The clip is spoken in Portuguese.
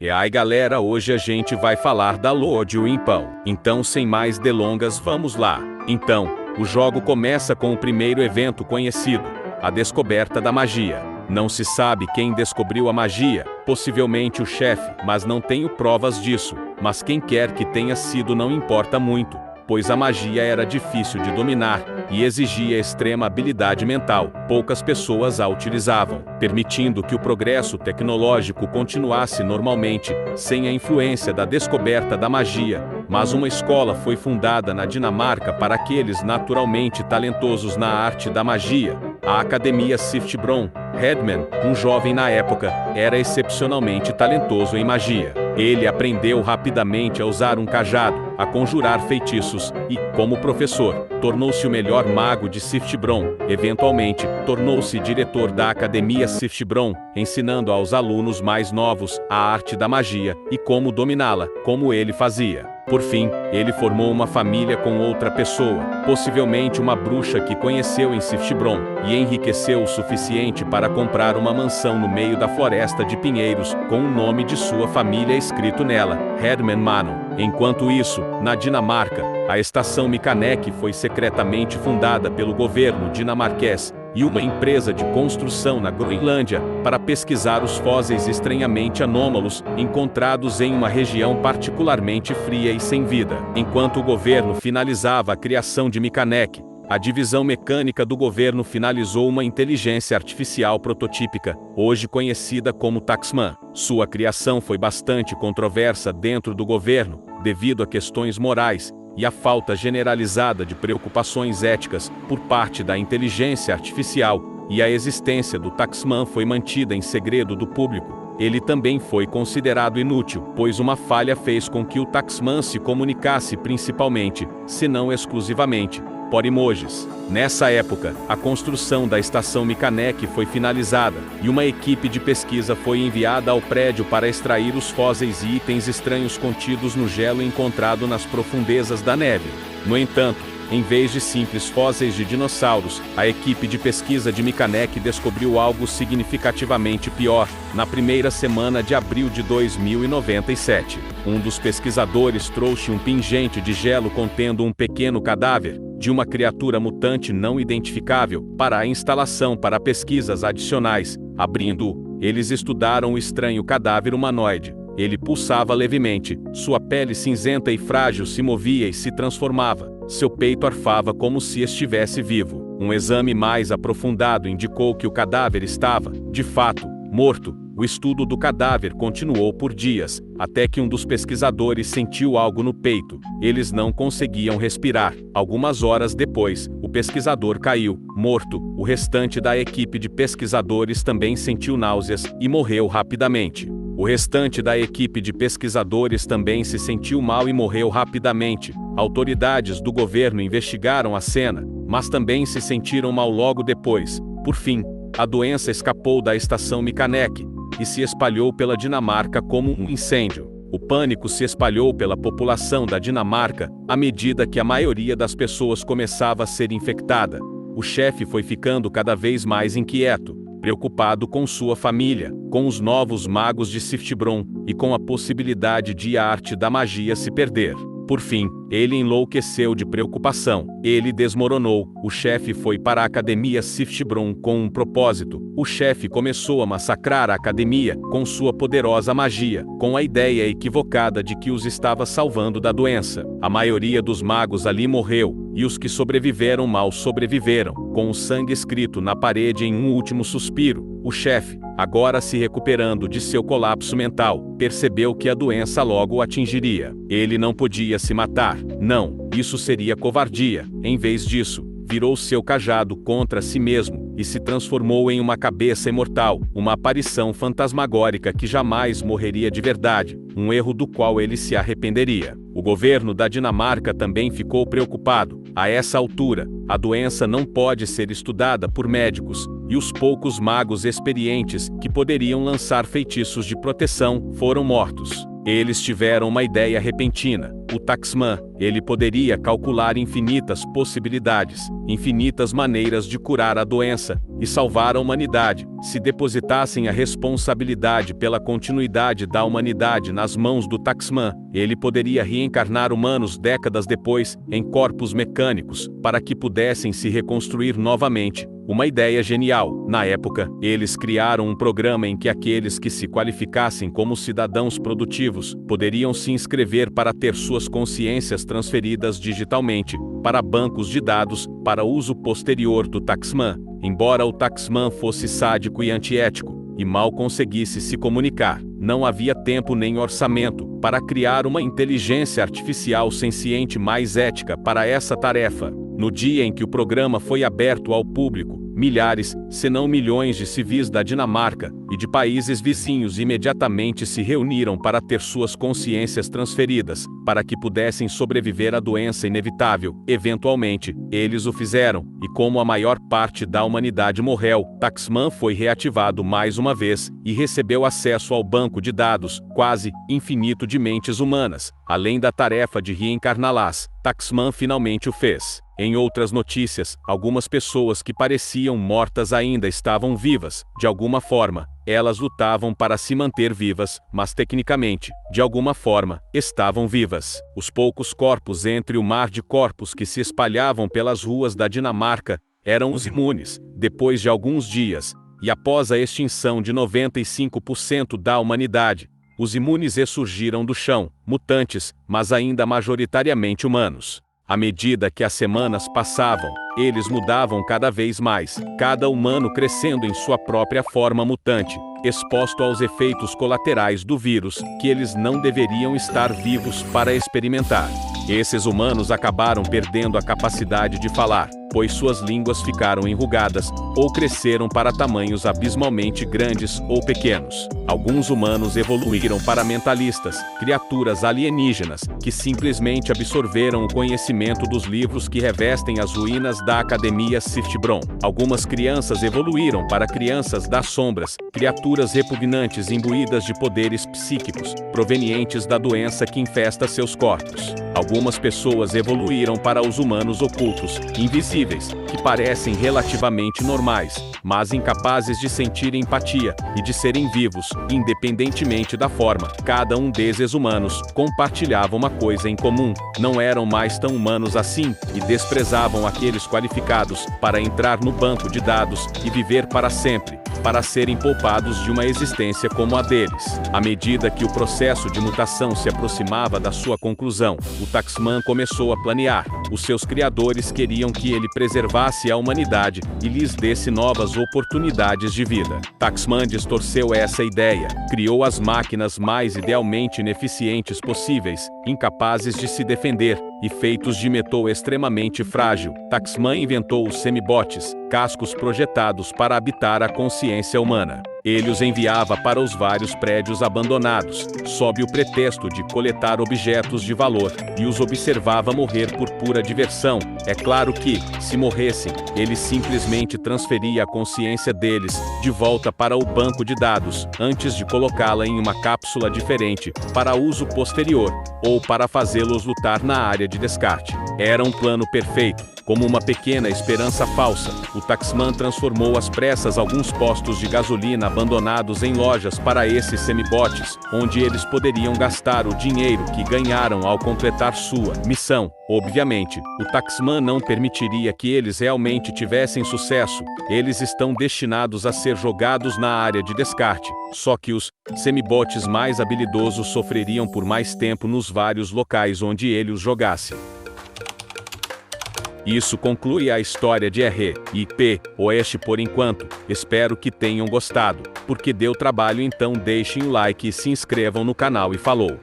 E aí galera, hoje a gente vai falar da Luo Jiumpao. Então sem mais delongas, vamos lá. Então, o jogo começa com o primeiro evento conhecido, a descoberta da magia. Não se sabe quem descobriu a magia, possivelmente o chefe, mas não tenho provas disso. Mas quem quer que tenha sido não importa muito, pois a magia era difícil de dominar e exigia extrema habilidade mental. Poucas pessoas a utilizavam, permitindo que o progresso tecnológico continuasse normalmente, sem a influência da descoberta da magia. Mas uma escola foi fundada na Dinamarca para aqueles naturalmente talentosos na arte da magia, a Academia Siftbron. Hedman, um jovem na época, era excepcionalmente talentoso em magia. Ele aprendeu rapidamente a usar um cajado, a conjurar feitiços e, como professor, tornou-se o melhor mago de Siftbron. Eventualmente, tornou-se diretor da Academia Siftbron, ensinando aos alunos mais novos a arte da magia e como dominá-la, como ele fazia. Por fim, ele formou uma família com outra pessoa, possivelmente uma bruxa que conheceu em Siftbron, e enriqueceu o suficiente para comprar uma mansão no meio da floresta de pinheiros, com o nome de sua família escrito nela, Hedman Manon. Enquanto isso, na Dinamarca, a estação Mikanek foi secretamente fundada pelo governo dinamarquês e uma empresa de construção na Groenlândia para pesquisar os fósseis estranhamente anômalos encontrados em uma região particularmente fria e sem vida. Enquanto o governo finalizava a criação de Mikanek, a divisão mecânica do governo finalizou uma inteligência artificial prototípica, hoje conhecida como Taxman. Sua criação foi bastante controversa dentro do governo, devido a questões morais e a falta generalizada de preocupações éticas por parte da inteligência artificial, e a existência do Taxman foi mantida em segredo do público. Ele também foi considerado inútil, pois uma falha fez com que o Taxman se comunicasse principalmente, se não exclusivamente, por emojis. Nessa época, a construção da estação Mikanek foi finalizada, e uma equipe de pesquisa foi enviada ao prédio para extrair os fósseis e itens estranhos contidos no gelo encontrado nas profundezas da neve. No entanto, em vez de simples fósseis de dinossauros, a equipe de pesquisa de Mikanek descobriu algo significativamente pior. Na primeira semana de abril de 2097, um dos pesquisadores trouxe um pingente de gelo contendo um pequeno cadáver de uma criatura mutante não identificável para a instalação para pesquisas adicionais. Abrindo-o, eles estudaram o estranho cadáver humanoide. Ele pulsava levemente, sua pele cinzenta e frágil se movia e se transformava. Seu peito arfava como se estivesse vivo. Um exame mais aprofundado indicou que o cadáver estava, de fato, morto. O estudo do cadáver continuou por dias, até que um dos pesquisadores sentiu algo no peito. Eles não conseguiam respirar. Algumas horas depois, o pesquisador caiu, morto. O restante da equipe de pesquisadores também sentiu náuseas e morreu rapidamente. O restante da equipe de pesquisadores também se sentiu mal e morreu rapidamente. Autoridades do governo investigaram a cena, mas também se sentiram mal logo depois. Por fim, a doença escapou da estação Mikanek e se espalhou pela Dinamarca como um incêndio. O pânico se espalhou pela população da Dinamarca à medida que a maioria das pessoas começava a ser infectada. O chefe foi ficando cada vez mais inquieto, preocupado com sua família, com os novos magos de Siftbron e com a possibilidade de a arte da magia se perder. Por fim, ele enlouqueceu de preocupação. Ele desmoronou. O chefe foi para a Academia Siftbron com um propósito. O chefe começou a massacrar a academia com sua poderosa magia, com a ideia equivocada de que os estava salvando da doença. A maioria dos magos ali morreu, e os que sobreviveram mal sobreviveram, com o sangue escrito na parede em um último suspiro. O chefe, agora se recuperando de seu colapso mental, percebeu que a doença logo o atingiria. Ele não podia se matar. Não, isso seria covardia. Em vez disso, virou seu cajado contra si mesmo e se transformou em uma cabeça imortal, uma aparição fantasmagórica que jamais morreria de verdade, um erro do qual ele se arrependeria. O governo da Dinamarca também ficou preocupado. A essa altura, a doença não pode ser estudada por médicos, e os poucos magos experientes que poderiam lançar feitiços de proteção foram mortos. Eles tiveram uma ideia repentina. o Taxman, ele poderia calcular infinitas possibilidades, infinitas maneiras de curar a doença e salvar a humanidade. Se depositassem a responsabilidade pela continuidade da humanidade nas mãos do Taxman, ele poderia reencarnar humanos décadas depois em corpos mecânicos, para que pudessem se reconstruir novamente. Uma ideia genial. Na época, eles criaram um programa em que aqueles que se qualificassem como cidadãos produtivos poderiam se inscrever para ter suas consciências transferidas digitalmente para bancos de dados para uso posterior do Taxman. Embora o Taxman fosse sádico e antiético e mal conseguisse se comunicar, não havia tempo nem orçamento para criar uma inteligência artificial senciente mais ética para essa tarefa. No dia em que o programa foi aberto ao público, milhares, se não milhões de civis da Dinamarca e de países vizinhos imediatamente se reuniram para ter suas consciências transferidas, para que pudessem sobreviver à doença inevitável. Eventualmente, eles o fizeram, e como a maior parte da humanidade morreu, Taxman foi reativado mais uma vez e recebeu acesso ao banco de dados, quase infinito de mentes humanas. Além da tarefa de reencarná-las, Taxman finalmente o fez. Em outras notícias, algumas pessoas que pareciam mortas ainda estavam vivas. De alguma forma, elas lutavam para se manter vivas, mas tecnicamente, de alguma forma, estavam vivas. Os poucos corpos entre o mar de corpos que se espalhavam pelas ruas da Dinamarca eram os imunes. Depois de alguns dias, e após a extinção de 95% da humanidade, os imunes ressurgiram do chão, mutantes, mas ainda majoritariamente humanos. À medida que as semanas passavam, eles mudavam cada vez mais, cada humano crescendo em sua própria forma mutante, exposto aos efeitos colaterais do vírus, que eles não deveriam estar vivos para experimentar. Esses humanos acabaram perdendo a capacidade de falar, pois suas línguas ficaram enrugadas, ou cresceram para tamanhos abismalmente grandes ou pequenos. Alguns humanos evoluíram para mentalistas, criaturas alienígenas, que simplesmente absorveram o conhecimento dos livros que revestem as ruínas da Academia Siftbron. Algumas crianças evoluíram para crianças das sombras, criaturas repugnantes imbuídas de poderes psíquicos, provenientes da doença que infesta seus corpos. Algumas pessoas evoluíram para os humanos ocultos, invisíveis, que parecem relativamente normais, mas incapazes de sentir empatia e de serem vivos, independentemente da forma. Cada um desses humanos compartilhava uma coisa em comum: não eram mais tão humanos assim, e desprezavam aqueles qualificados para entrar no banco de dados e viver para sempre, para serem poupados de uma existência como a deles. À medida que o processo de mutação se aproximava da sua conclusão, o Taxman começou a planear. Os seus criadores queriam que ele preservasse a humanidade e lhes desse novas oportunidades de vida. Taxman distorceu essa ideia, criou as máquinas mais idealmente ineficientes possíveis, incapazes de se defender, e feitos de metal extremamente frágil. Taxman inventou os semibots, cascos projetados para habitar a consciência humana. Ele os enviava para os vários prédios abandonados, sob o pretexto de coletar objetos de valor, e os observava morrer por pura diversão. É claro que, se morressem, ele simplesmente transferia a consciência deles de volta para o banco de dados, antes de colocá-la em uma cápsula diferente, para uso posterior, ou para fazê-los lutar na área de descarte. Era um plano perfeito. Como uma pequena esperança falsa, o Taxman transformou às pressas alguns postos de gasolina abandonados em lojas para esses semibots, onde eles poderiam gastar o dinheiro que ganharam ao completar sua missão. Obviamente, o Taxman não permitiria que eles realmente tivessem sucesso. Eles estão destinados a ser jogados na área de descarte. Só que os semibots mais habilidosos sofreriam por mais tempo nos vários locais onde ele os jogasse. Isso conclui a história de R.I.P. Oeste por enquanto. Espero que tenham gostado. Porque deu trabalho, então deixem o like e se inscrevam no canal e falou!